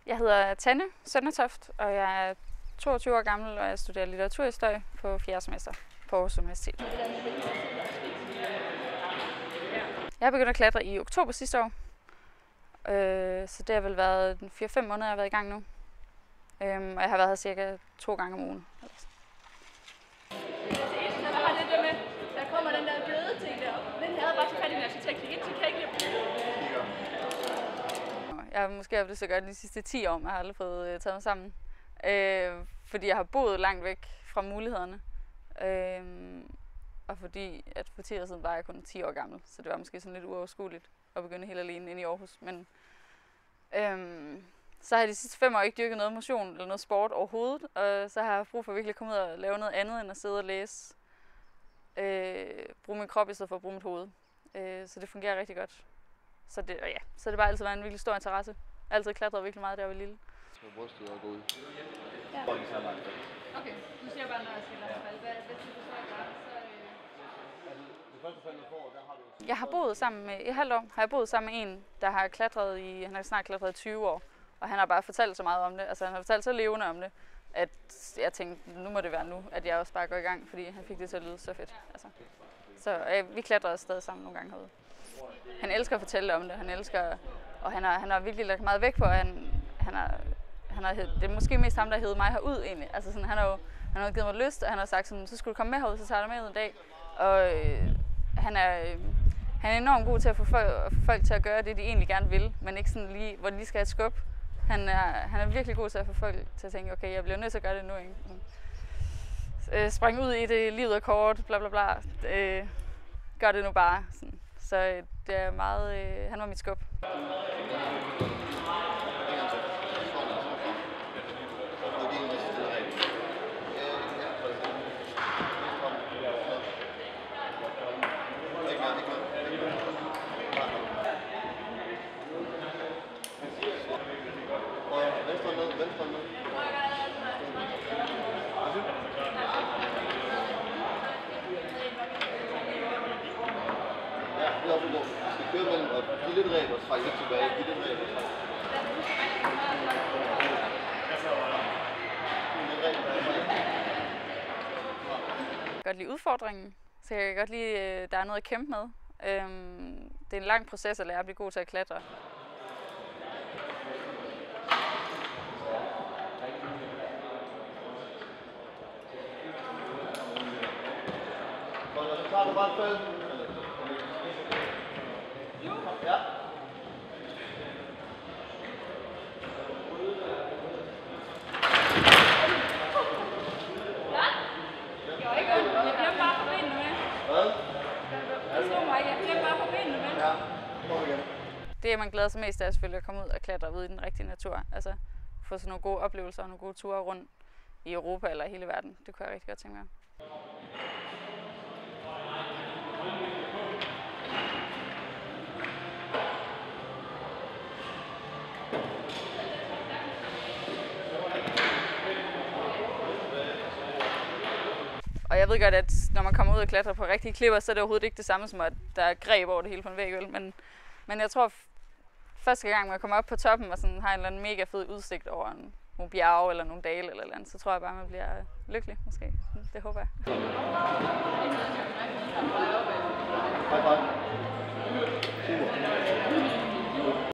Jeg hedder Tanne Søndertoft, og jeg er 22 år gammel, og jeg studerer litteraturhistorie på 4. semester på Aarhus Universitet. Jeg har begyndt at klatre i oktober sidste år, så det har vel været 4-5 måneder, jeg har været i gang nu. Og jeg har været her cirka 2 gange om ugen. Der kommer den der bløde ting der. Den havde bare så fat i en arkitekt. Jeg har måske haft det så godt de sidste 10 år, men jeg har aldrig fået taget mig sammen. Fordi jeg har boet langt væk fra mulighederne. Og fordi at for 10 år siden var jeg kun 10 år gammel, så det var måske sådan lidt uoverskueligt at begynde helt alene inde i Aarhus. Men så har jeg de sidste 5 år ikke dyrket noget motion eller noget sport overhovedet, og så har jeg brug for virkelig at komme ud og lave noget andet end at sidde og læse. Bruge min krop i stedet for at bruge mit hoved. Så det fungerer rigtig godt. Så det har bare altid været en virkelig stor interesse. Jeg har altid klatret virkelig meget, da jeg var lille. Så brystet og gå ud. Ja. Okay, du siger bare, når jeg skal lade falde. Hvad skal du så gøre? Jeg har boet sammen med, i et halvt år har jeg boet sammen med en, der har klatret i, han har snart klatret i 20 år. Og han har bare fortalt så meget om det, altså han har fortalt så levende om det, at jeg tænkte, nu må det være nu, at jeg også bare går i gang, fordi han fik det til at lyde så fedt. Altså. Så vi klatrer stadig sammen nogle gange herude. Han elsker at fortælle om det, han elsker, og han har virkelig lagt meget vægt på, at det er måske mest ham, der har hævet mig herud egentlig. Altså sådan, han har givet mig lyst, og han har sagt sådan, så skulle du komme med herud, så tager jeg dig med ud en dag. Og han er enormt god til at få folk til at gøre det, de egentlig gerne vil, men ikke sådan lige, hvor de lige skal have et skub. Han er virkelig god til at få folk til at tænke, okay, jeg bliver nødt til at gøre det nu, ikke? Springe ud i det, livet er kort, bla bla bla. Gør det nu bare. Sådan. Så det er meget, han var mit skub. Venstre ned. Ja, det er også god. Vi skal køre mellem og give lidt ræb og trække lidt tilbage. Give lidt ræb og trække. Jeg kan godt lide udfordringen, så jeg kan godt lide, at der er noget at kæmpe med. Det er en lang proces at lære at blive god til at klatre. Så tager du bare et fald. Ja. Det var ikke ondt. Jeg glemte bare på benene med. Hvad? Jeg slog mig ikke. Jeg glemte bare på benene med. Ja. Kom igen. Det, man glæder sig mest af, er selvfølgelig at komme ud og klatre ude i den rigtige natur. Altså få sådan nogle gode oplevelser og nogle gode ture rundt i Europa eller i hele verden. Det kunne jeg rigtig godt tænke mig. Og jeg ved godt, at når man kommer ud og klatrer på rigtige klipper, så er det overhovedet ikke det samme som, at der er greb over det hele på en væg. Men jeg tror, første gang man kommer op på toppen og sådan, har en eller anden mega fed udsigt over nogle bjerge eller nogle dale eller andet, så tror jeg bare, man bliver lykkelig måske. Det håber jeg. Hej, hej. Super.